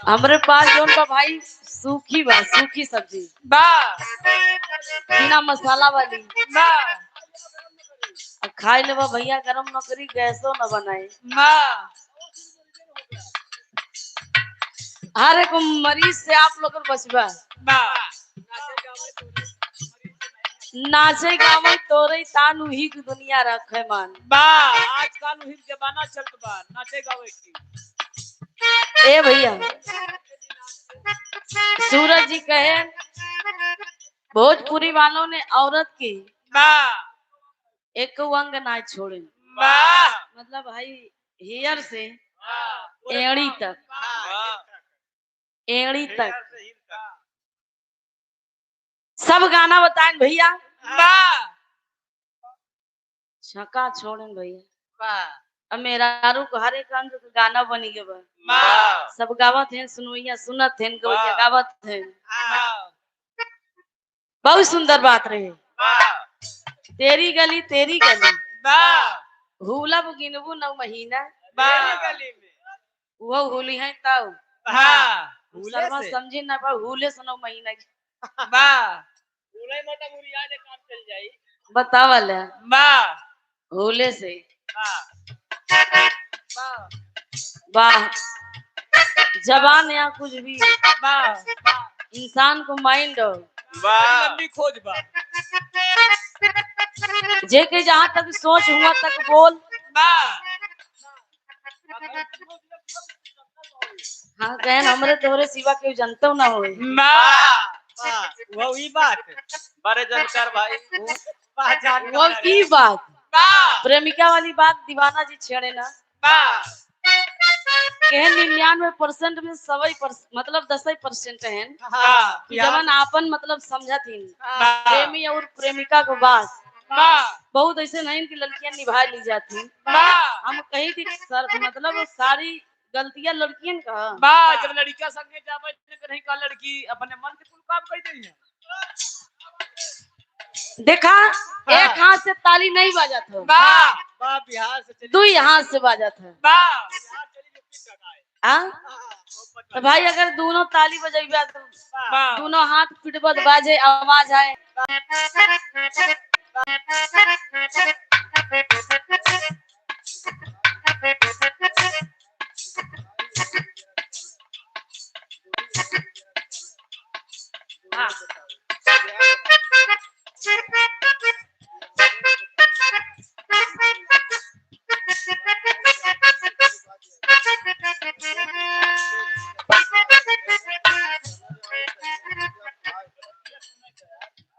हमारे पास जो उनका भाई सूखी सब्जी बिना मसाला वाली खाई लेवा भैया, गरम नौकरी गैसो न बनाए। हर एक मरीज से आप लोग बचबा। नाचे गावे तोरे तानु ही की दुनिया रखे मान। आजकल वही जमाना चलत बा नाचे गावे की। ए भैया सूरज जी कहे भोजपुरी वालों ने औरत की एक अंग ना छोड़े, मतलब भाई हेयर से एड़ी तक सब गाना बताएं भैया। छका छोड़न भैया, अब मेरा को हर एक अंग का गाना बनी गए बा। सब गावत हैं, सुनवैया सुनत हैं, गवैया गावत हैं। बहुत सुंदर बात रहे। तेरी गली हुलब गिनबू 9 महीना वो हुली है तब शर्मा समझी ना पर हुले से 9 महीना काम चल जाई बतावल हुले से वाह जबान या कुछ भी इंसान को माइंड खोज बा जे के जहाँ तक सोच हुआ तक बोल। हाँ कहन हमरे तोहरे सिवा के जनता ना हो। वही बात बड़े जानकार भाई वो की बात प्रेमिका वाली बात दीवाना जी छेड़े ना कहन 99% में 100% मतलब 10% है जवन आपन मतलब समझथिन प्रेमी और प्रेमिका को बात बहुत ऐसे नहीं कि लड़कियां निभा ली जाती। हम कही थी सर मतलब सारी गलतियां लड़कियन का जब लड़कियां संगे जावे नहीं का लड़की अपने मन से कुल काम कर दी है। देखा एक हाथ से ताली नहीं बाजा था बिहार से दो हाथ से बाजा था। तो भाई अगर दोनों ताली बजेगा तो दोनों हाथ पिटबत बाजे आवाज आए।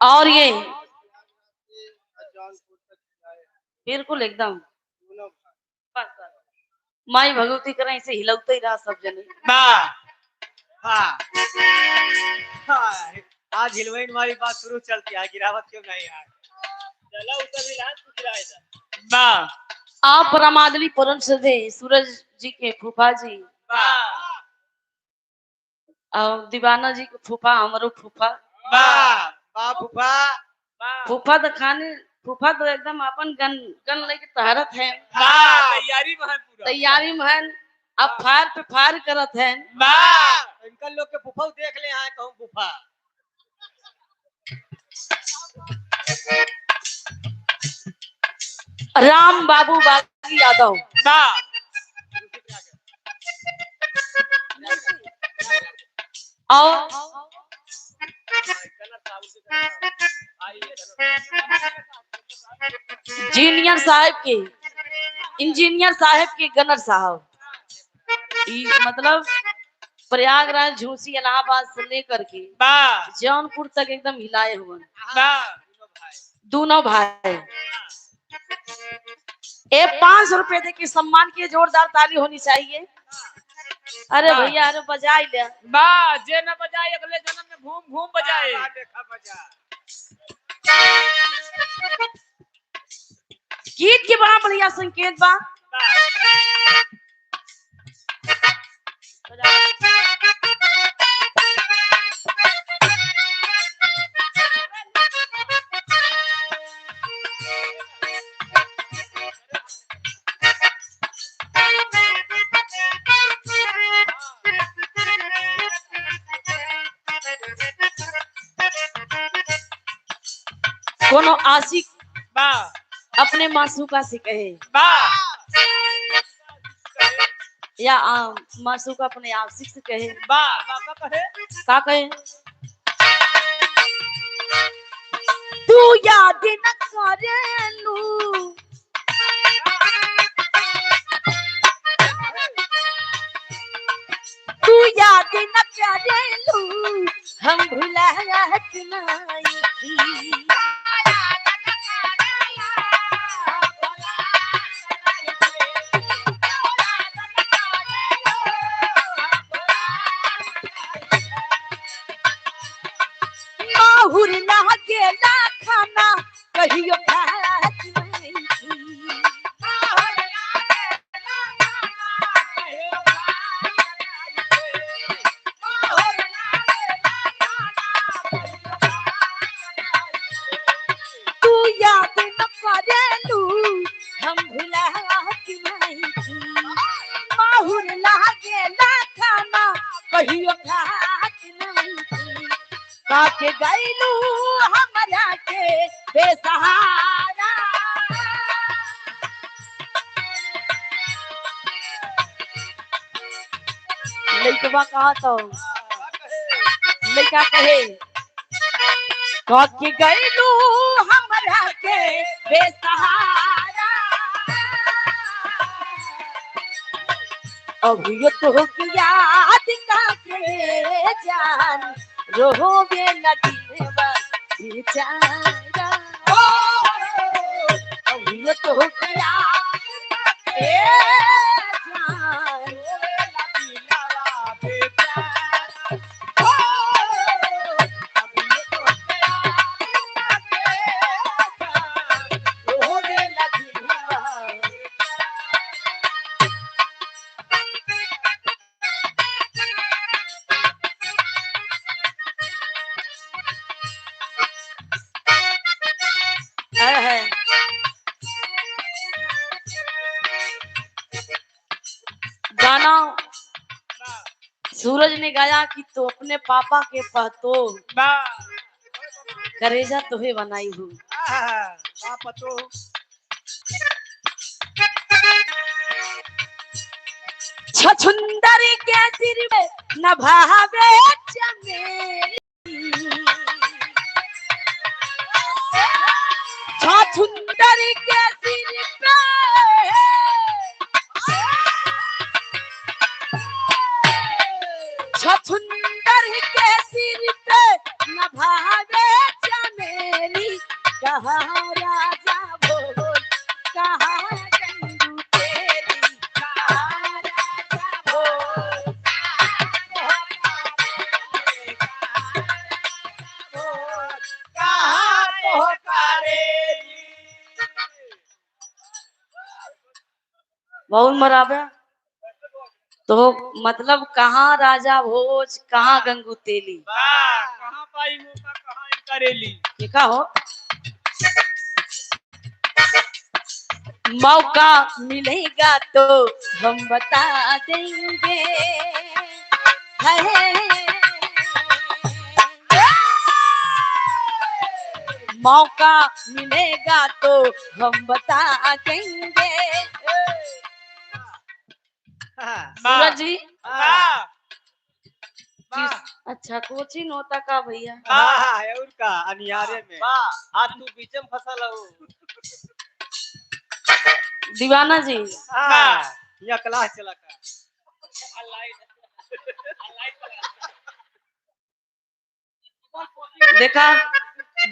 और ये बिल्कुल एकदम माई भगवती करें इसे हिलौते ही रहा सब जने। आज हिलवैन वाली बात शुरू चलती है गिरावट क्यों नहीं है चला उतर भी रहा आप रामादली पुरन से दे सूरज जी के फूफा जी और दीवाना जी के फूफा हमारो फूफा फूफा तो खाने फूफा तो एकदम अपन गन लेके तहरत है तैयारी में है अब फायर पे फायर करत है। इनका लोग के फूफा देख ले आए कहूं फूफा राम बाबू बागी यादव और इंजीनियर साहब के गनर साहब मतलब प्रयागराज झूसी इलाहाबाद से लेकर के जौनपुर तक एकदम हिलाए हुए दोनों भाई। ये 500 रुपए दे के सम्मान की जोरदार ताली होनी चाहिए। अरे भैया अरे बजाई ले जे न बजाए अगले जन्म में घूम घूम बजाए गीत के बड़ा बढ़िया संकेत बा। कोनो आशिक बा अपने मासूका से कहे बा या मासूका अपने आशिक से कहे बा का कहे का कहे तू याद न करेलू तू याद न करेलू हम भुलात नहीं थी माहुर ना गेला खाना कहियो खात नहीं थी तू याद न करेलू हम भुलात नहीं थी माहुर ना गेला खाना कहियो खात नहीं थी काके गैलू हमरा के बेसहारा लइकवा कहा तो लइका कहे काके गैलू हमरा के बेसहारा अभी तो याद काके जान रोवे नदीवा बेचारा अभी तो याद काके जान रोवे नदीवा बेचारा अभी तो याद काके जान रोवे नदीवा है गाना सूरज ने गाया कि तो अपने पापा के पतो बा करेजा तुहे बनाई हूँ बा पतो छछुंदरी के सिर में न भावे चमेली छछुंदरी के सिर पे छछुंदरी के सिर पे न भावे चमेली कहाँ राजा भोज कहाँ गंगू तेरी कहाँ राजा भोज कहाँ पोकारेली बहुत मराबा तो मतलब कहाँ राजा भोज कहाँ गंगू तेली कहाँ पाई मौका कहाँ करेली देखा हो मौका मिलेगा तो हम बता देंगे मौका मिलेगा तो हम बता देंगे सूरज जी अच्छा कोचिंग होता का भैया और का अनियारे में आज तू बीच में फसल हो दीवाना जी यहाँ क्लास चला का देखा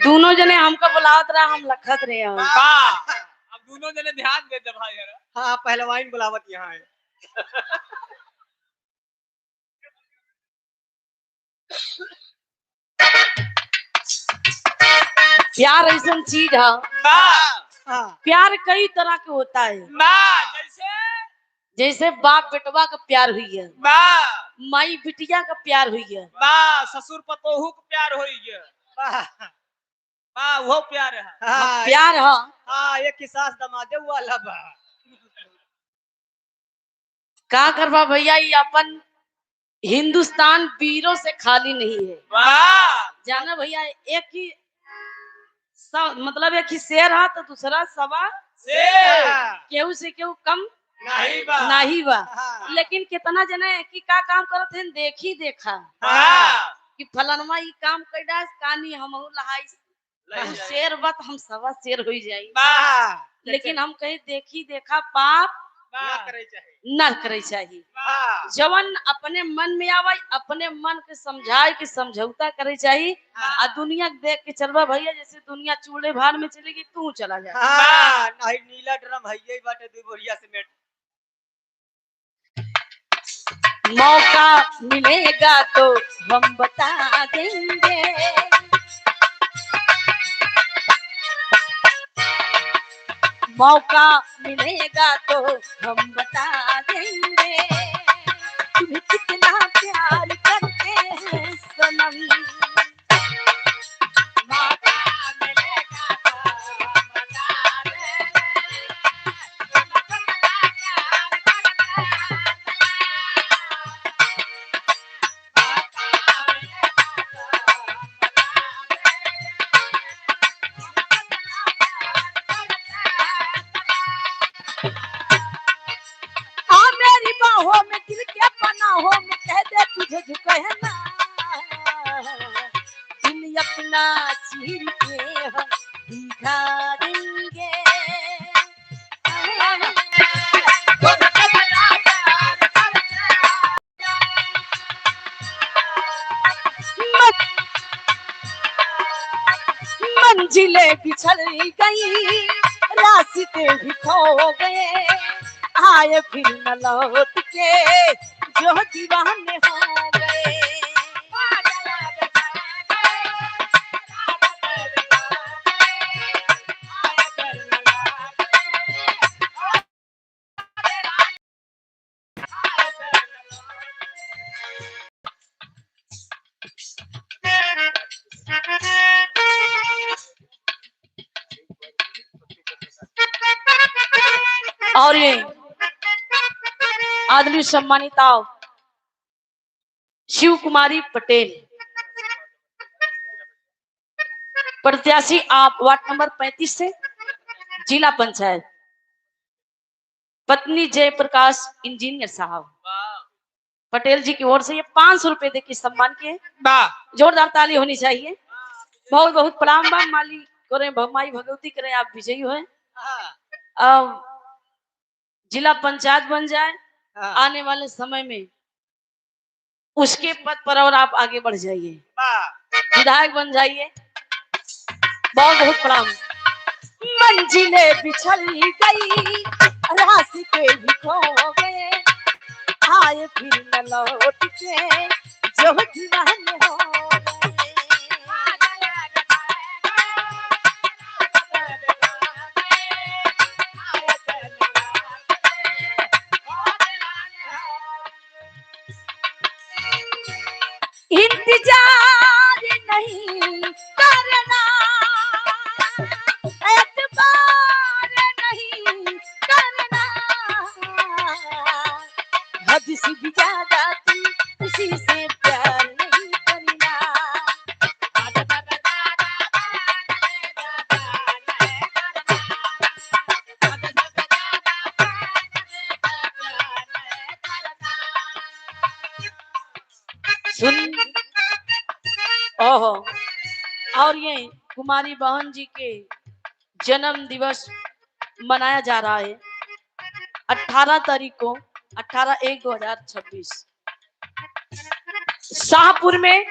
दोनों जने हमको बुलावत रहा हम लखत रहे हैं अब दोनों जने ध्यान दे दे भाई यार हाँ पहलवान बुलावत यहाँ है प्यार ऐसा चीज है प्यार कई तरह के होता है जैसे बाप बेटवा का प्यार हुई है माई बिटिया का प्यार हुई है ससुर पतोहू का प्यार हुई है वो प्यार है प्यार है हाँ ये किसास दमादे वाला बा का करवा भैया ये अपन हिंदुस्तान वीरों से खाली नहीं है जाना भैया एक ही मतलब एक ही शेर है तो दूसरा सवा शेर केहू से केहू कम नहीं बा नहीं बा। हाँ। लेकिन कितना जने कि का काम करत हैं देखी देखा हाँ कि फलनमा ई काम कैडा कानी हमहू लहाई लई शेर बत हम सवा शेर हो जाई। बा लेकिन हम कहीं देखी देखा पाप ना करे चाहे न करे चाहिए। बा जवन अपने मन में आवे अपने मन के समझाए के समझौता करे चाहिए। आ दुनिया के देख के चलवा भैया जैसे दुनिया चूल्हे भार में चलेगी तू चला जा। हाँ नहीं नीला ड्रम है यही बाटे दू बोरिया सीमेंट मौका मिलेगा तो हम बता देंगे। मौका मिलेगा तो हम बता देंगे तुम्हें कितना प्यार करते हैं सनम। मौका मिलेगा तो हम बता देंगे तुम्हें कितना प्यार करते हैं। मेरी बाहों में दिल के पनाहों में कह दे तुझे झुके है ना दिल अपना चीर के हम दिखा देंगे। मंजिलें बिछड़ गई रास्ते भी खो गए आए फिर न लौट के जो दीवाने हो गए। और ये आदमी सम्मानित आओ शिव कुमारी पटेल प्रत्याशी आप वार्ड नंबर 35 से जिला पंचायत पत्नी जयप्रकाश इंजीनियर साहब पटेल जी की ओर से ये 500 रुपए दे के सम्मान किए। जोरदार ताली होनी चाहिए। बहुत बहुत प्रणाम बा माली करे माई भगवती करे आप विजयी हुए। अब जिला पंचायत बन जाए आने वाले समय में उसके पद पर और आप आगे बढ़ जाइए विधायक बन जाइए। बहुत बहुत प्रणाम। मंजिलें बिछड़ गई रास्ते भी खो गए आए फिर न लौट के जो दीवाने हो गए। इंतजार नहीं करना एतबार नहीं करना हद से भी ज्यादा तुम किसी से प्यार नहीं करना। सुन ओहो और ये कुमारी बहन जी के जन्म दिवस मनाया जा रहा है 18 तारीख को 18/1/2026 शाहपुर में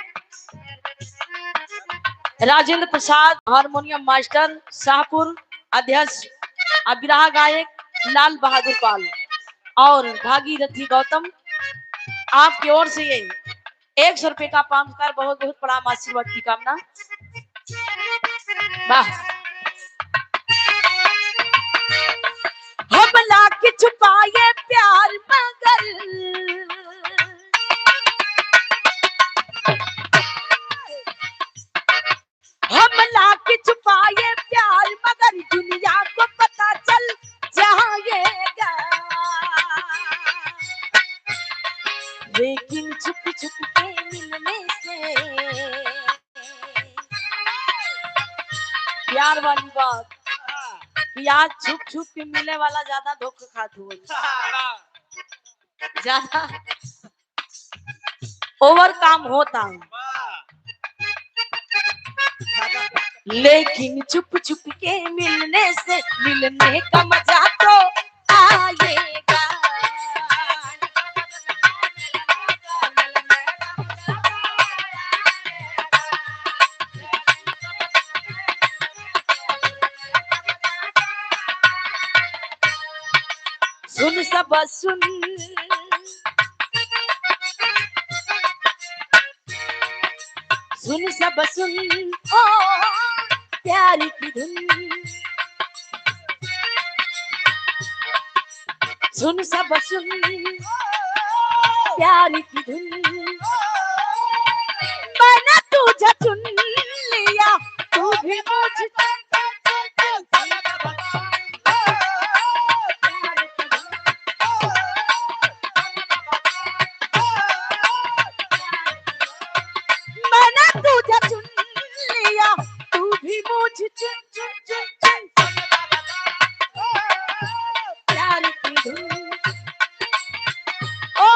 राजेंद्र प्रसाद हारमोनियम मास्टर शाहपुर अध्यक्ष अबिराह गायक लाल बहादुर पाल और भागीरथी गौतम आपकी ओर से ये 100 रुपए का पुरस्कार बहुत बहुत प्रणाम आशीर्वाद की कामना। वाह हमला के छुपाए प्यार मगर हमला के छुपाए प्यार मगर दुनिया को पता चल जाएगा लेकिन छुप छुप के मिलने से प्यार प्यार वाली बात कि आज छुप छुप के मिले वाला ज्यादा धोखा खात हुए, ज्यादा ओवर काम होता, लेकिन छुप छुप के मिलने से मिलने का मजा तो आएगा। सुन सब सुन, सुन सब सुन ओ प्यार की धुन, सुन सब सुन प्यार की धुन, मैंने तुझे चुन लिया तू भी मुझे, मैंने तुझे चुन लिया तू भी मुझे चुन चुन चुन चुन, प्यार की धुन। ओ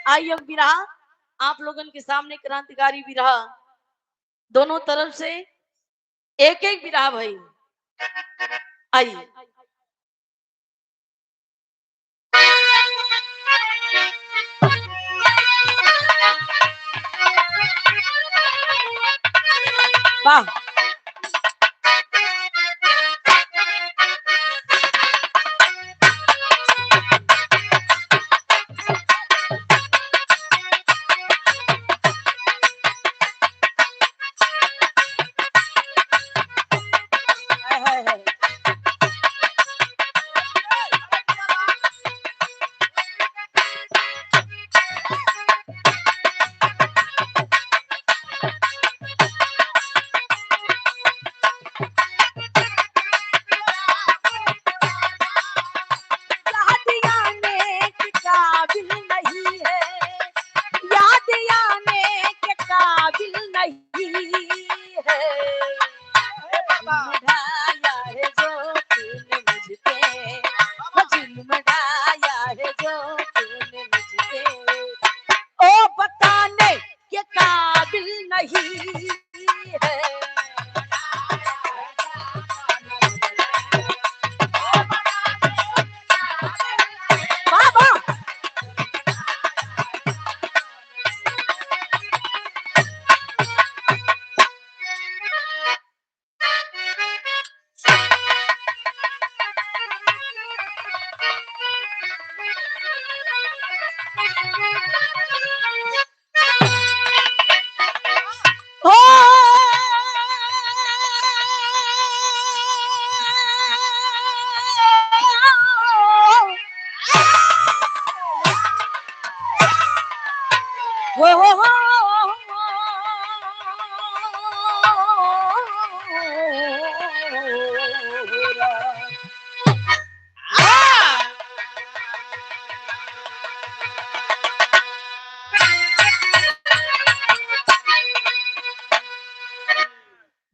आइए बिरहा आप लोगन के सामने क्रांतिकारी बिरहा, दोनों तरफ से एक एक बिरहा भाई। आइए वाह,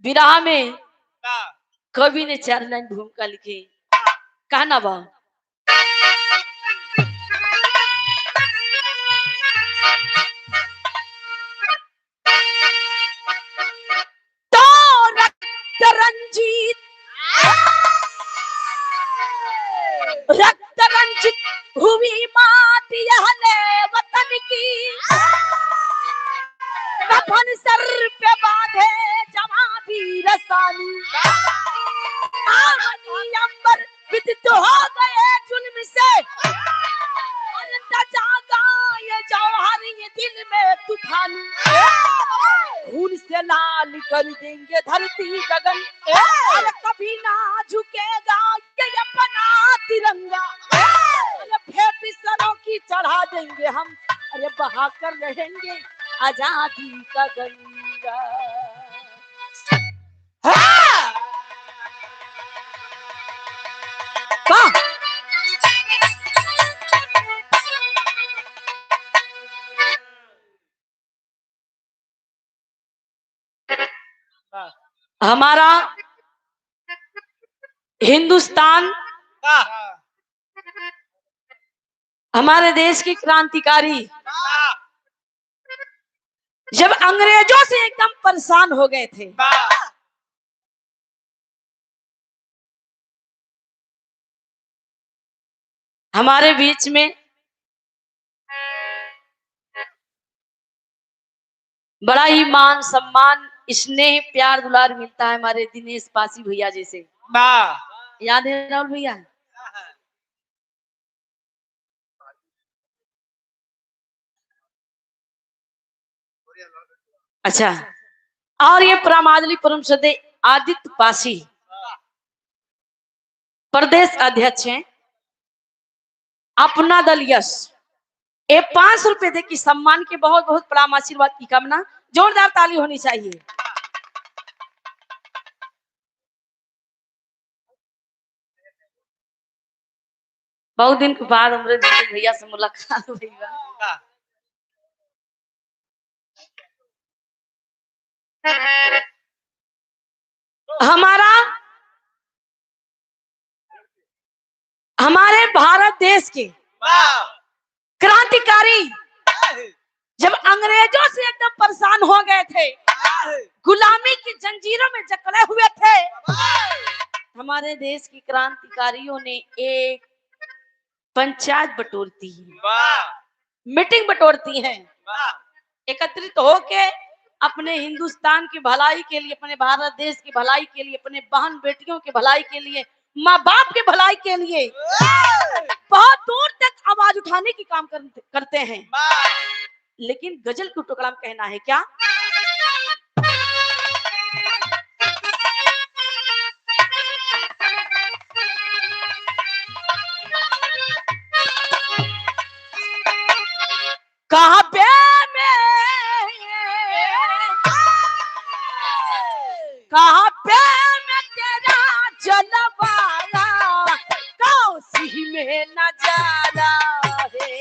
विरहा में कवि ने 4 लाइन भूमिका लिखी, कहना बा तो रक्त रंजित, रक्त रंजित हुई माटी यहले वतन की, कफन सर पे बांधे जवां वीर सानी, आमनी अंबर विदित हो गए जुल्म से, जागा ये जौहर ये दिल में तूफान, खून से लाल कर देंगे धरती गगन, और कभी ना झुकेगा ये अपना तिरंगा, फेंक सरों की चढ़ा देंगे हम, अरे बहा कर रहेंगे आजादी का गंगा। वाह हमारा हिंदुस्तान हमारे देश की क्रांतिकारी जब अंग्रेजों से एकदम परेशान हो गए थे, हमारे बीच में बड़ा ही मान सम्मान स्नेह प्यार दुलार मिलता है हमारे दिनेश पासी भैया जैसे। याद है राहुल भैया? अच्छा, और ये प्रामादली परम श्रद्धेय आदित्य पासी प्रदेश अध्यक्ष हैं, अपना दल यश। ये 500 रुपए दे की सम्मान के बहुत बहुत प्रणाम आशीर्वाद की कामना। जोरदार ताली होनी चाहिए। बहुत दिन के बाद हमारे भैया से मुलाकात हुई बा। हमारे भारत देश के क्रांतिकारी जब अंग्रेजों से एकदम परेशान हो गए थे, गुलामी की जंजीरों में जकड़े हुए थे, हमारे देश की क्रांतिकारियों ने एक पंचायत बटोरती है, मीटिंग बटोरती है, एकत्रित होके अपने हिंदुस्तान की भलाई के लिए, अपने भारत देश की भलाई के लिए, अपने बहन बेटियों की भलाई के लिए, माँ बाप की भलाई के लिए बहुत दूर तक आवाज उठाने की काम करते हैं। लेकिन गजल के टुकड़ा में कहना है क्या? कहाँ पे कहाँ पे मैं तेरा जलवाला काशी में नजारा है।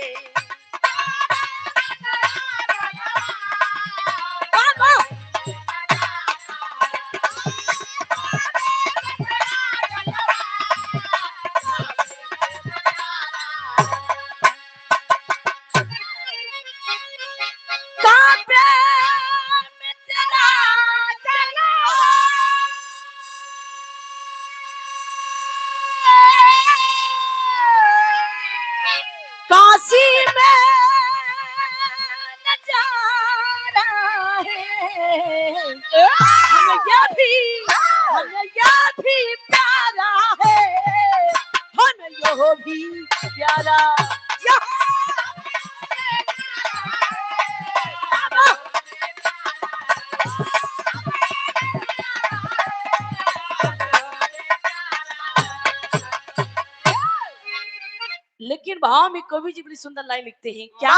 लेकिन भाव में कवि जी बड़ी सुंदर लाइन लिखते हैं क्या?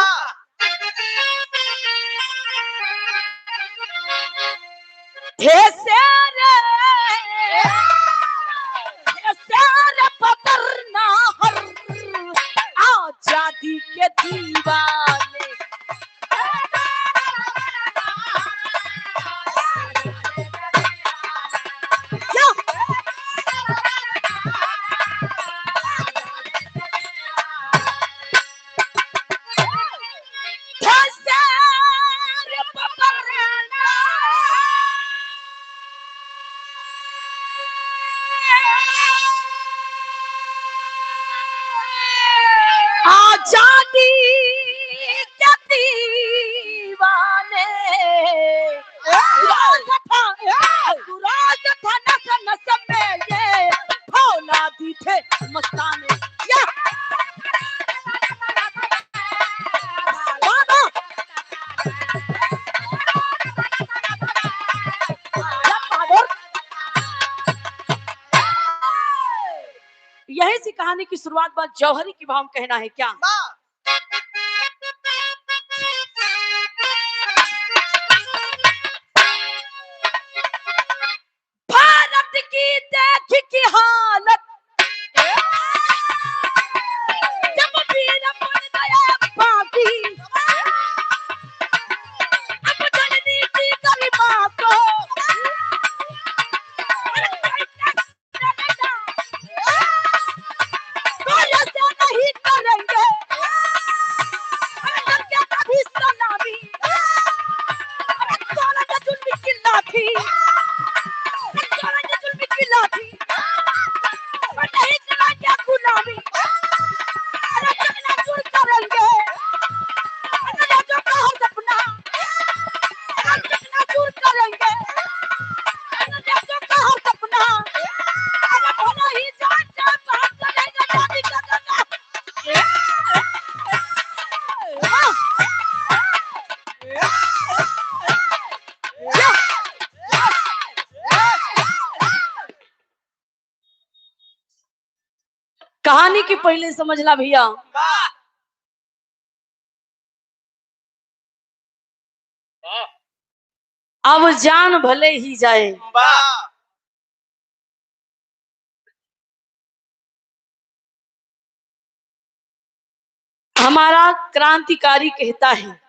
आजादी के दीवाने आजादी के दीवाने नस नस में ये फौलादी थे मस्ताने। यही सी कहानी की शुरुआत बात जौहरी की भाव कहना है क्या? भारत की देख की हालत जब वीर बन गया बागी, अब जननी की गरिमा को कहानी की पहले समझला भैया। वाह अब जान भले ही जाए, वाह हमारा क्रांतिकारी कहता है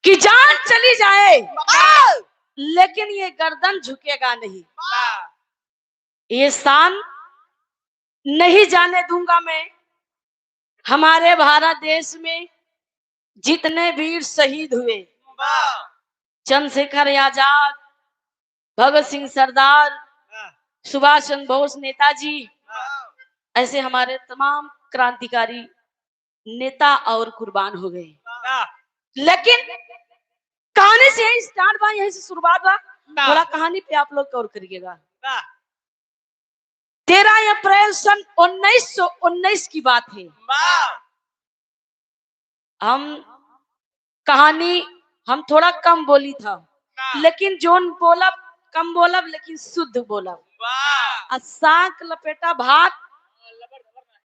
कि जान चली जाए लेकिन ये गर्दन झुकेगा नहीं, ये शान नहीं जाने दूंगा मैं। हमारे भारत देश में जितने वीर शहीद हुए, चंद्रशेखर आजाद, भगत सिंह सरदार, सुभाष चंद्र बोस नेताजी, ऐसे हमारे तमाम क्रांतिकारी नेता और कुर्बान हो गए। लेकिन कहानी से यही स्टार्ट बा, यही से शुरुआत बा। थोड़ा कहानी पे आप लोग गौर करिएगा। 13 अप्रैल सन 1919 की बात है। हम कहानी हम थोड़ा कम बोली था, लेकिन जोन बोलब कम बोलब लेकिन शुद्ध बोलब। साग लपेटा भात